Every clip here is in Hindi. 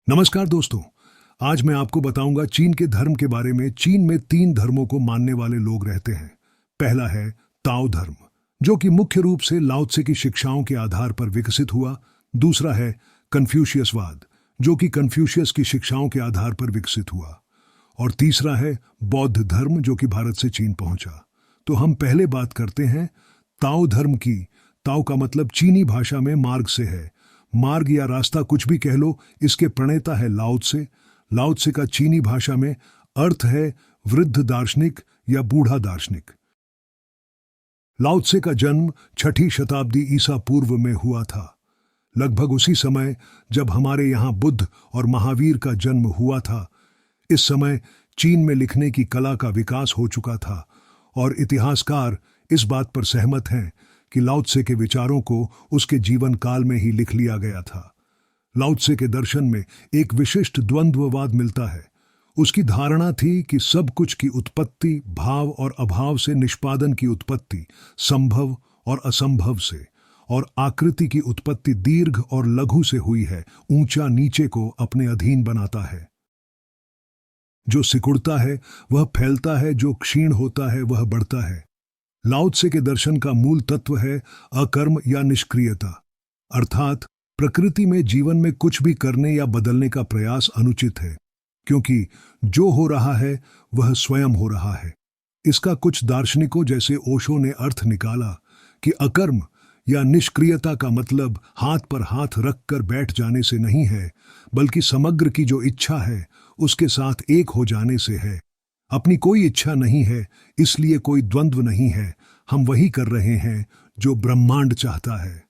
नमस्कार दोस्तों। आज मैं आपको बताऊंगा चीन के धर्म के बारे में। चीन में 3 धर्मों को मानने वाले लोग रहते हैं। पहला है ताओ धर्म, जो कि मुख्य रूप से लाओ त्से की शिक्षाओं के आधार पर विकसित हुआ। दूसरा है कन्फ्यूशियसवाद, जो कि कन्फ्यूशियस की शिक्षाओं के आधार पर विकसित हुआ। और तीसरा है बौद्ध धर्म, जो कि भारत से चीन पहुंचा। तो हम पहले बात करते हैं ताओ धर्म की। ताओ का मतलब चीनी भाषा में मार्ग से है। मार्ग या रास्ता कुछ भी कह लो, इसके प्रणेता है लाओ त्से। लाओ त्से का चीनी भाषा में अर्थ है वृद्ध दार्शनिक या बूढ़ा दार्शनिक। लाओ त्से का जन्म 6ठी शताब्दी ईसा पूर्व में हुआ था, लगभग उसी समय जब हमारे यहाँ बुद्ध और महावीर का जन्म हुआ था। इस समय चीन में लिखने की कला का विकास हो चुका था और इतिहासकार इस बात पर सहमत हैं कि लाओ त्से के विचारों को उसके जीवन काल में ही लिख लिया गया था। लाओ त्से के दर्शन में एक विशिष्ट द्वंद्ववाद मिलता है। उसकी धारणा थी कि सब कुछ की उत्पत्ति भाव और अभाव से, निष्पादन की उत्पत्ति संभव और असंभव से, और आकृति की उत्पत्ति दीर्घ और लघु से हुई है। ऊंचा नीचे को अपने अधीन बनाता है। जो सिकुड़ता है वह फैलता है, जो क्षीण होता है वह बढ़ता है। लाओ त्से के दर्शन का मूल तत्व है अकर्म या निष्क्रियता, अर्थात प्रकृति में जीवन में कुछ भी करने या बदलने का प्रयास अनुचित है, क्योंकि जो हो रहा है वह स्वयं हो रहा है। इसका कुछ दार्शनिकों जैसे ओशो ने अर्थ निकाला कि अकर्म या निष्क्रियता का मतलब हाथ पर हाथ रखकर बैठ जाने से नहीं है, बल्कि समग्र की जो इच्छा है उसके साथ एक हो जाने से है। अपनी कोई इच्छा नहीं है, इसलिए कोई द्वंद्व नहीं है। हम वही कर रहे हैं जो ब्रह्मांड चाहता है।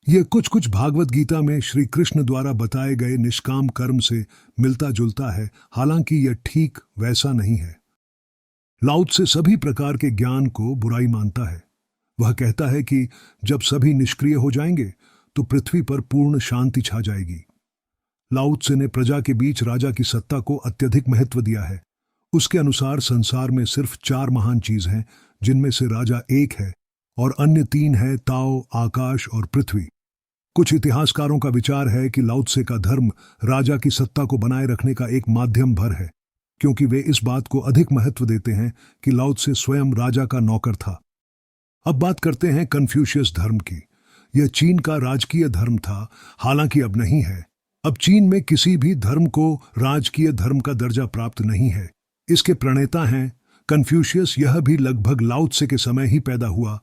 यह कुछ भागवत गीता में श्री कृष्ण द्वारा बताए गए निष्काम कर्म से मिलता जुलता है, हालांकि यह ठीक वैसा नहीं है। लाओ त्से सभी प्रकार के ज्ञान को बुराई मानता है। वह कहता है कि जब सभी निष्क्रिय हो जाएंगे तो पृथ्वी पर पूर्ण शांति छा जाएगी। लाओ त्से ने प्रजा के बीच राजा की सत्ता को अत्यधिक महत्व दिया है। उसके अनुसार संसार में सिर्फ 4 महान चीज हैं, जिनमें से राजा एक है और अन्य 3 है ताओ, आकाश और पृथ्वी। कुछ इतिहासकारों का विचार है कि लाओ त्से का धर्म राजा की सत्ता को बनाए रखने का एक माध्यम भर है, क्योंकि वे इस बात को अधिक महत्व देते हैं कि लाओ त्से स्वयं राजा का नौकर था। अब बात करते हैं कन्फ्यूशियस धर्म की। यह चीन का राजकीय धर्म था, हालांकि अब नहीं है। अब चीन में किसी भी धर्म को राजकीय धर्म का दर्जा प्राप्त नहीं है। इसके प्रणेता हैं कन्फ्यूशियस। यह भी लगभग लाओ त्से के समय ही पैदा हुआ,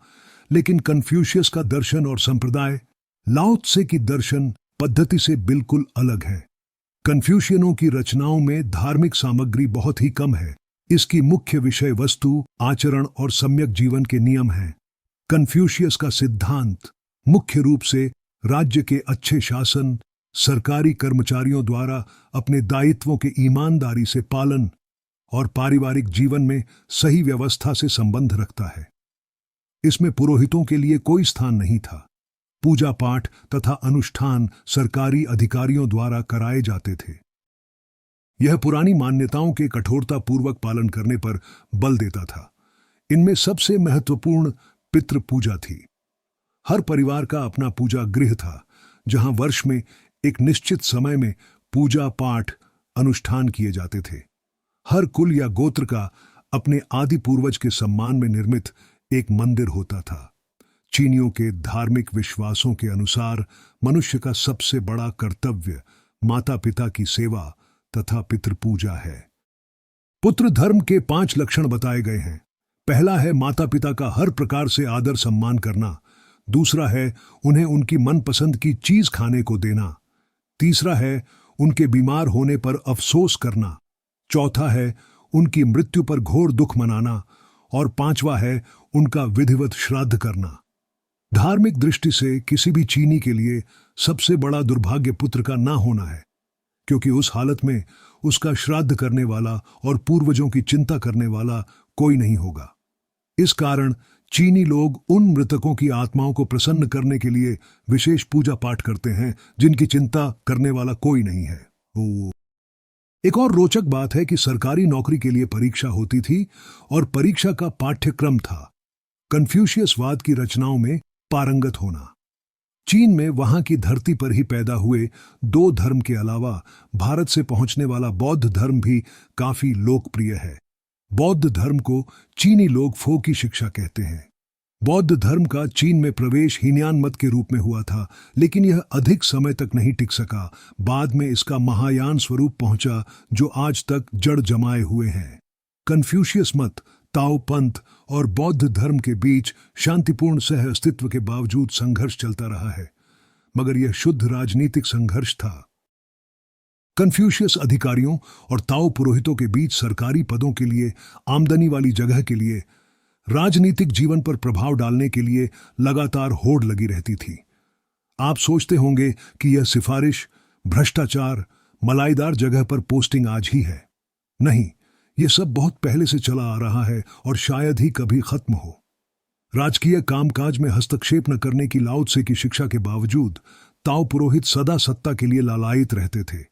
लेकिन कन्फ्यूशियस का दर्शन और संप्रदाय लाओ त्से की दर्शन पद्धति से बिल्कुल अलग है। कन्फ्यूशियनों की रचनाओं में धार्मिक सामग्री बहुत ही कम है। इसकी मुख्य विषय वस्तु, आचरण और सम्यक जीवन के नियम हैं। कन्फ्यूशियस का सिद्धांत मुख्य रूप से राज्य के अच्छे शासन, सरकारी कर्मचारियों द्वारा अपने दायित्वों के ईमानदारी से पालन और पारिवारिक जीवन में सही व्यवस्था से संबंध रखता है। इसमें पुरोहितों के लिए कोई स्थान नहीं था। पूजा पाठ तथा अनुष्ठान सरकारी अधिकारियों द्वारा कराए जाते थे। यह पुरानी मान्यताओं के कठोरता पूर्वक पालन करने पर बल देता था। इनमें सबसे महत्वपूर्ण पितृ पूजा थी। हर परिवार का अपना पूजा गृह था, जहां वर्ष में एक निश्चित समय में पूजा पाठ अनुष्ठान किए जाते थे। हर कुल या गोत्र का अपने आदि पूर्वज के सम्मान में निर्मित एक मंदिर होता था। चीनियों के धार्मिक विश्वासों के अनुसार मनुष्य का सबसे बड़ा कर्तव्य माता पिता की सेवा तथा पितृपूजा है। पुत्र धर्म के 5 लक्षण बताए गए हैं। पहला है माता पिता का हर प्रकार से आदर सम्मान करना। दूसरा है उन्हें उनकी मनपसंद की चीज खाने को देना। तीसरा है उनके बीमार होने पर अफसोस करना। चौथा है उनकी मृत्यु पर घोर दुख मनाना। और 5वां है उनका विधिवत श्राद्ध करना। धार्मिक दृष्टि से किसी भी चीनी के लिए सबसे बड़ा दुर्भाग्य पुत्र का ना होना है, क्योंकि उस हालत में उसका श्राद्ध करने वाला और पूर्वजों की चिंता करने वाला कोई नहीं होगा। इस कारण चीनी लोग उन मृतकों की आत्माओं को प्रसन्न करने के लिए विशेष पूजा पाठ करते हैं जिनकी चिंता करने वाला कोई नहीं है। एक और रोचक बात है कि सरकारी नौकरी के लिए परीक्षा होती थी और परीक्षा का पाठ्यक्रम था कन्फ्यूशियसवाद की रचनाओं में पारंगत होना। चीन में वहां की धरती पर ही पैदा हुए दो धर्म के अलावा भारत से पहुंचने वाला बौद्ध धर्म भी काफी लोकप्रिय है। बौद्ध धर्म को चीनी लोग फो की शिक्षा कहते हैं। बौद्ध धर्म का चीन में प्रवेश हीनयान मत के रूप में हुआ था, लेकिन यह अधिक समय तक नहीं टिक सका। बाद में इसका महायान स्वरूप पहुंचा, जो आज तक जड़ जमाए हुए हैं। कन्फ्यूशियस मत, ताओ पंथ और बौद्ध धर्म के बीच शांतिपूर्ण सह अस्तित्व के बावजूद संघर्ष चलता रहा है, मगर यह शुद्ध राजनीतिक संघर्ष था। कन्फ्यूशियस अधिकारियों और ताओ पुरोहितों के बीच सरकारी पदों के लिए, आमदनी वाली जगह के लिए, राजनीतिक जीवन पर प्रभाव डालने के लिए लगातार होड़ लगी रहती थी। आप सोचते होंगे कि यह सिफारिश, भ्रष्टाचार, मलाईदार जगह पर पोस्टिंग आज ही है। नहीं, यह सब बहुत पहले से चला आ रहा है और शायद ही कभी खत्म हो। राजकीय कामकाज में हस्तक्षेप न करने की लाओ त्से की शिक्षा के बावजूद ताओ पुरोहित सदा सत्ता के लिए लालायित रहते थे।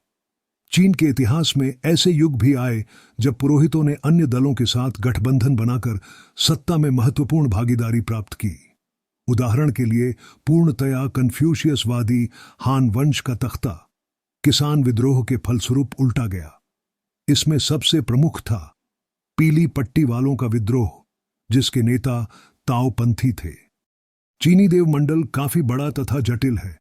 चीन के इतिहास में ऐसे युग भी आए जब पुरोहितों ने अन्य दलों के साथ गठबंधन बनाकर सत्ता में महत्वपूर्ण भागीदारी प्राप्त की। उदाहरण के लिए पूर्णतया कन्फ्यूशियसवादी हान वंश का तख्ता किसान विद्रोह के फलस्वरूप उल्टा गया। इसमें सबसे प्रमुख था पीली पट्टी वालों का विद्रोह, जिसके नेता ताओपंथी थे। चीनी देव मंडल काफी बड़ा तथा जटिल है।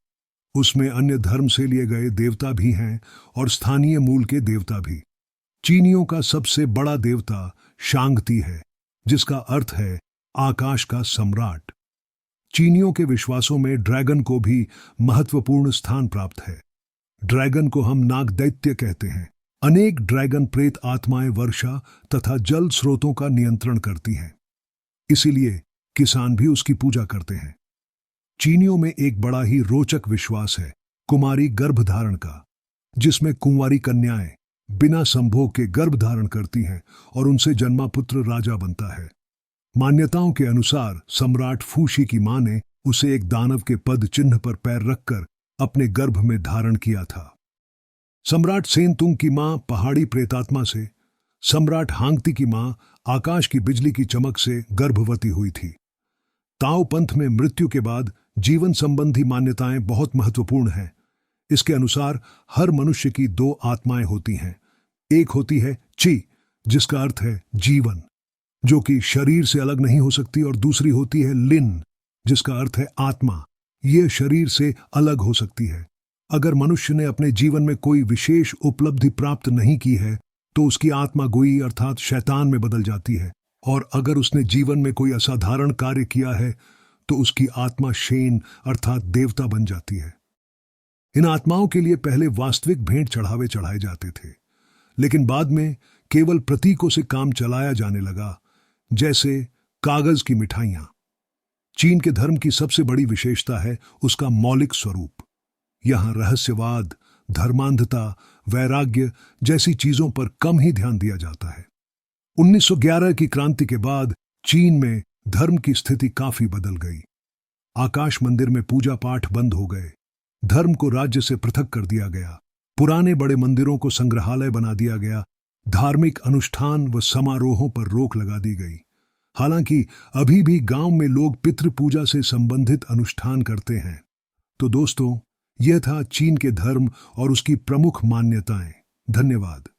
उसमें अन्य धर्म से लिए गए देवता भी हैं और स्थानीय मूल के देवता भी। चीनियों का सबसे बड़ा देवता शांगती है, जिसका अर्थ है आकाश का सम्राट। चीनियों के विश्वासों में ड्रैगन को भी महत्वपूर्ण स्थान प्राप्त है। ड्रैगन को हम नाग दैत्य कहते हैं। अनेक ड्रैगन प्रेत आत्माएं वर्षा तथा जल स्रोतों का नियंत्रण करती हैं, इसीलिए किसान भी उसकी पूजा करते हैं। चीनियों में एक बड़ा ही रोचक विश्वास है कुमारी गर्भधारण का, जिसमें कुंवारी कन्याएं बिना संभोग के गर्भ धारण करती हैं और उनसे जन्मा पुत्र राजा बनता है। मान्यताओं के अनुसार सम्राट फूशी की मां ने उसे एक दानव के पद चिन्ह पर पैर रखकर अपने गर्भ में धारण किया था। सम्राट सेनतुंग की मां पहाड़ी प्रेतात्मा से, सम्राट हांगती की मां आकाश की बिजली की चमक से गर्भवती हुई थी। ताओ पंथ में मृत्यु के बाद जीवन संबंधी मान्यताएं बहुत महत्वपूर्ण हैं। इसके अनुसार हर मनुष्य की दो आत्माएं होती हैं। एक होती है ची, जिसका अर्थ है जीवन, जो कि शरीर से अलग नहीं हो सकती, और दूसरी होती है लिन, जिसका अर्थ है आत्मा। यह शरीर से अलग हो सकती है। अगर मनुष्य ने अपने जीवन में कोई विशेष उपलब्धि प्राप्त नहीं की है तो उसकी आत्मा गोई अर्थात शैतान में बदल जाती है, और अगर उसने जीवन में कोई असाधारण कार्य किया है तो उसकी आत्मा शेन अर्थात देवता बन जाती है। इन आत्माओं के लिए पहले वास्तविक भेंट चढ़ावे चढ़ाए जाते थे, लेकिन बाद में केवल प्रतीकों से काम चलाया जाने लगा, जैसे कागज की मिठाइयां। चीन के धर्म की सबसे बड़ी विशेषता है उसका मौलिक स्वरूप। यहां रहस्यवाद, धर्मांधता, वैराग्य जैसी चीजों पर कम ही ध्यान दिया जाता है। 1911 की क्रांति के बाद चीन में धर्म की स्थिति काफी बदल गई। आकाश मंदिर में पूजा पाठ बंद हो गए। धर्म को राज्य से पृथक कर दिया गया। पुराने बड़े मंदिरों को संग्रहालय बना दिया गया। धार्मिक अनुष्ठान व समारोहों पर रोक लगा दी गई। हालांकि अभी भी गांव में लोग पितृ पूजा से संबंधित अनुष्ठान करते हैं। तो दोस्तों, यह था चीन के धर्म और उसकी प्रमुख मान्यताएं। धन्यवाद।